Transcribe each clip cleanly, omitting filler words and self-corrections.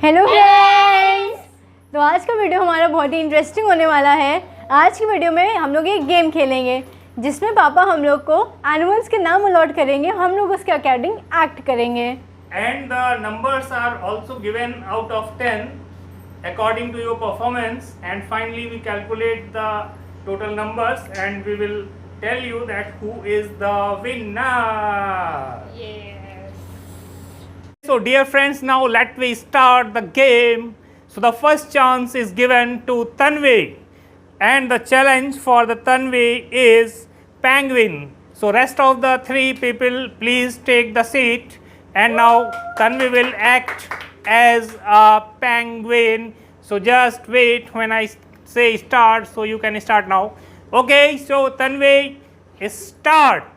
Hello friends. तो आज का वीडियो हमारा बहुत ही इंटरेस्टिंग होने वाला है। आज की वीडियो में हम लोग एक गेम खेलेंगे जिसमें पापा हम लोग को एनिमल्स के नाम अलॉट करेंगे, हम लोग उसके अकॉर्डिंग एक्ट करेंगे। And the numbers are also given out of 10 according to your performance, and finally we calculate the total numbers and we will tell you that who is the winner. Yes. So dear friends, now let we start the game. So the first chance is given to Tanvi, and the challenge for the Tanvi is penguin. So rest of the three people please take the seat, and now Tanvi will act as a penguin. So just wait when I say start, so you can start now. Okay, so Tanvi, start.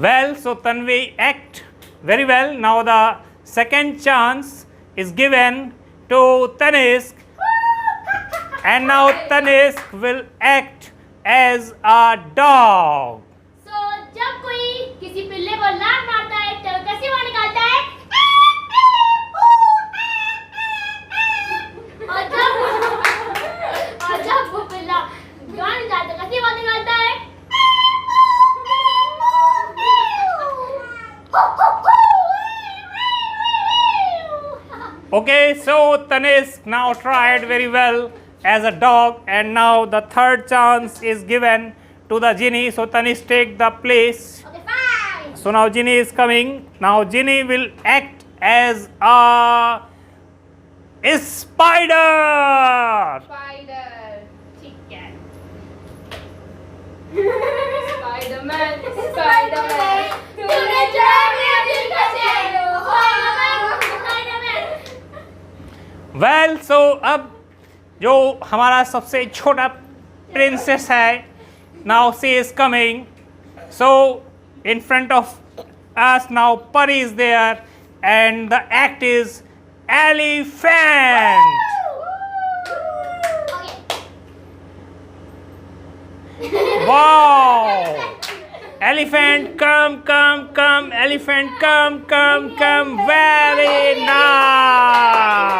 Well, so Tanvi act very well. Now the second chance is given to Tanishq, and now Tanishq will act as a dog. So जब कोई किसी पिल्ले को लात मारता है तो कैसी आवाज निकालता है? और जब वो पिल्ला गान गाता है कैसी आवाज निकालता है? Okay, so Tanishq now tried very well as a dog, and now the third chance is given to the genie. So Tanishq take the place. Okay, fine. So now genie is coming. Now genie will act as a spider. Spider. ठीक है. Spider-Man. Spider-Man. तूने जान लिया दिल का चैन. Spider-Man. Well, so अब जो हमारा सबसे छोटा princess है, now she is coming. So in front of us now Pari is there, and the act is elephant. Wow! Elephant, come, elephant, come, very nice.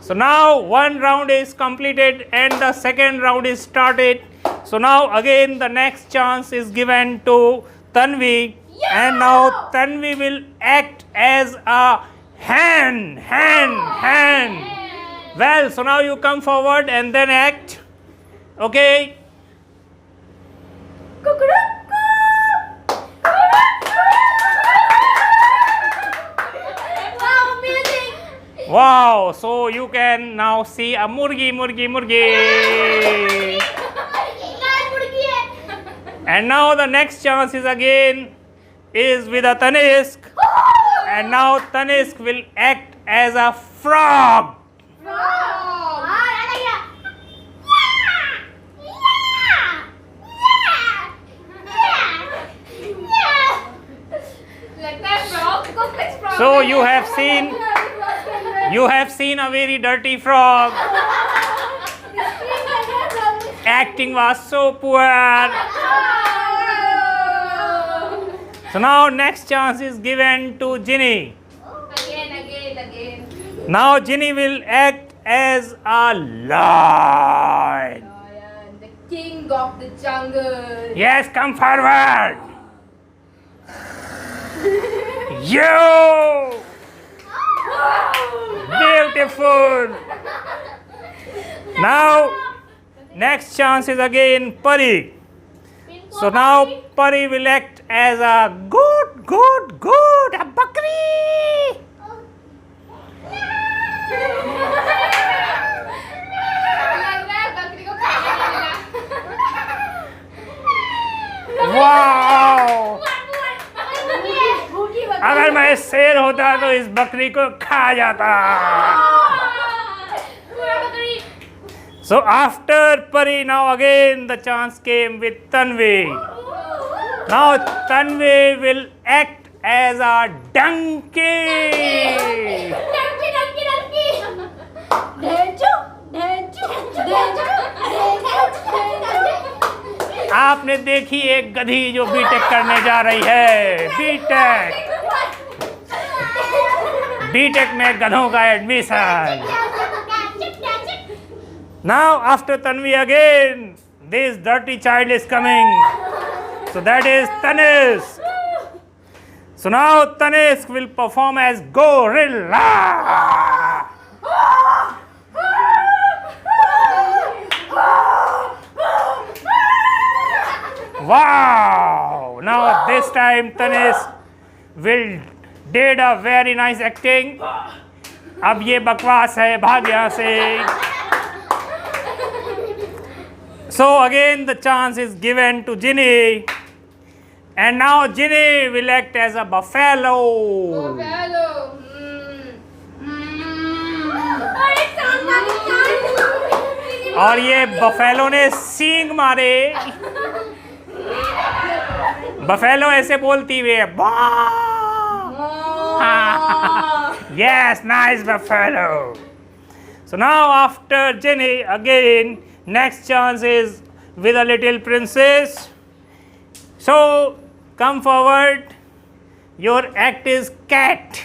So now one round is completed and the second round is started. So now again the next chance is given to Tanvi, and now Tanvi will act as a hen. Well, so now you come forward and then act. Okay? Wow, amazing. Wow, so you can now see a murgi. And now the next chance is again with a Tanishq, and now Tanishq will act as a frog. So you have seen a very dirty frog. Acting was so poor. So now next chance is given to Ginny. Again. Now Ginny will act as a lion. The king of the jungle. Yes, come forward. You beautiful. Now next chance is again Pari. So now Pari will act as a goat, a bakri. Wow! अगर मैं शेर होता तो इस बकरी को खा जाता. So after Pari, now again the chance came with Tanvi. Now Tanvi will act as a donkey. आपने देखी एक गधी जो बीटेक करने जा रही है। बीटेक में गधों का admission. Now after Tanvi again this dirty child is coming, so that is Tanishk. So now Tanisk will perform as gorilla. Wow! Now this time Tanisk will did a very nice acting. अब ये बकवास है, भाग यहाँ से। So again the chance is given to Ginny. And now Ginny will act as a buffalo. और ये buffalo ने सींग मारे। बफेलो ऐसे बोलती हुई Yes, nice buffalo. So now after Ginny again, next chance is with a little princess. So come forward. Your act is cat.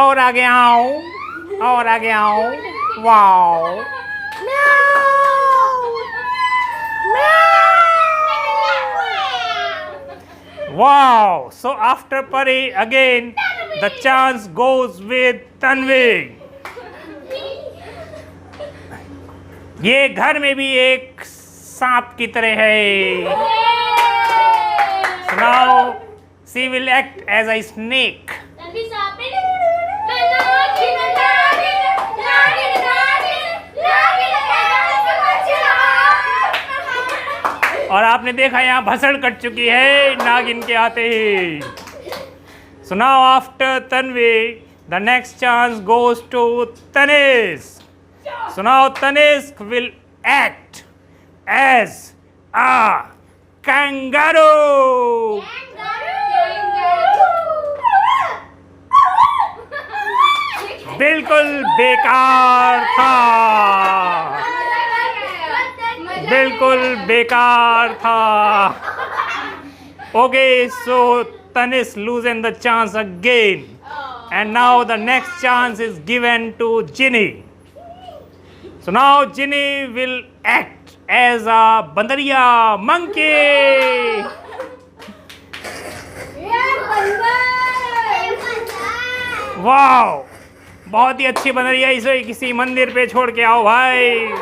और आगे आओ, और आगे आओ। Wow. Wow. So after Pari again, the chance goes with Tanvi. ये घर में भी एक सांप की तरह है। So now she will act as a snake. और आपने देखा यहाँ भसड़ कट चुकी है नागिन के आते ही। So now after Tanvi, the next chance goes to Tanisk. So now Tanisk will act as a kangaroo. बिल्कुल बेकार था, बिल्कुल बेकार था। Okay, so Tanisk loses the chance again, and now the next chance is given to Ginny. So now Ginny will act as a bandariya monkey. Wow! बहुत ही अच्छी बंदरिया, इसे किसी मंदिर पे छोड़ के आओ भाई।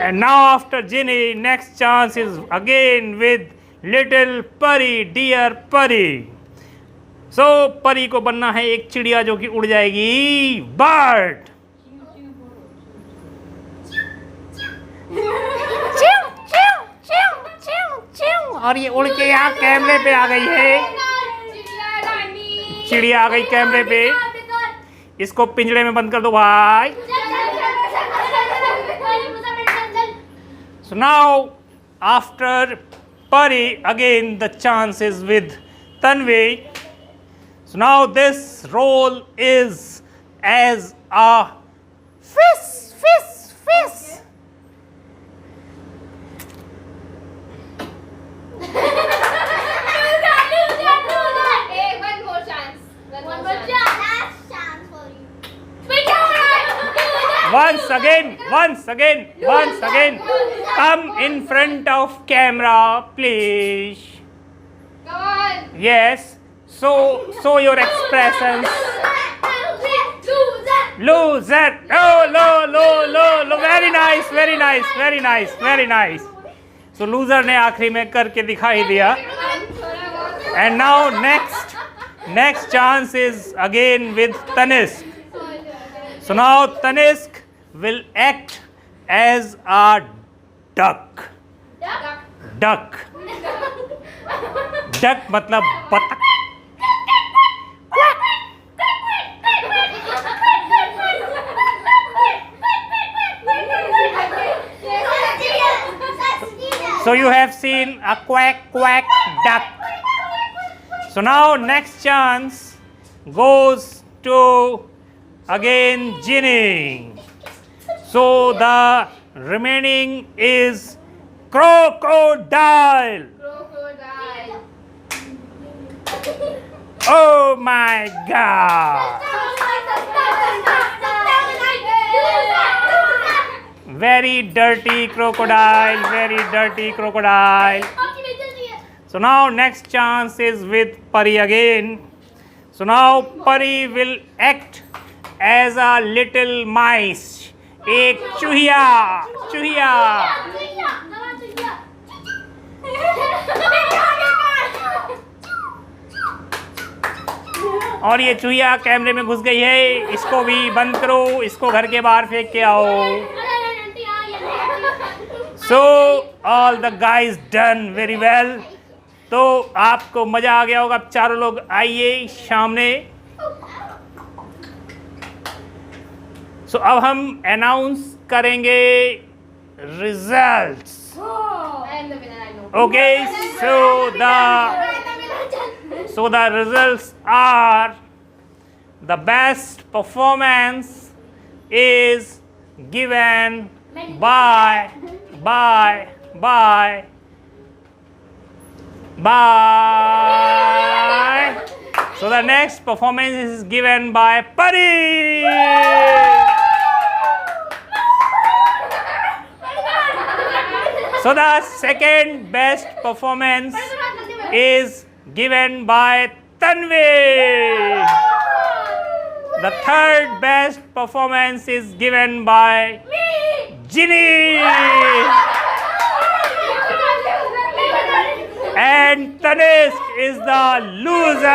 And now after Ginny, next chance is again with little Pari, dear Pari. So परी को बनना है एक चिड़िया जो कि उड़ जाएगी, बर्ड। और ये उड़ के यहाँ कैमरे पे आ गई है। चिड़िया आ गई कैमरे पे, इसको पिंजरे में बंद कर दो भाई। So now after Pari again the chance is with Tanvi. So now this role is as a fish. Once again, come in front of camera, please. Come on. Yes, show your expressions. Loser. Oh, lo. Very nice. So loser ने आखिरी में करके दिखाई दिया. And now next chance is again with Tanisk. So now Tanisk will act as a duck. Duck मतलब बतख। So you have seen a quack duck. So now next chance goes to again Ginny. So the remaining is crocodile. Crocodile. Oh my God. Very dirty crocodile, very dirty crocodile. So now next chance is with Pari again. So now Pari will act as a little mice. एक चूहिया, चूहिया. और ये चूहिया कैमरे में घुस गई है. इसको भी बंद करो. इसको घर के बाहर फेंक के आओ. So all the guys done very well. तो आपको मजा आ गया होगा. अब चारों लोग आइए सामने. So अब हम अनाउंस करेंगे results. Okay, so the results are the best performance is given by. So the next performance is given by Pari. So the second best performance is given by Tanvi. The third best performance is given by Ginny. And Tanishq is the loser.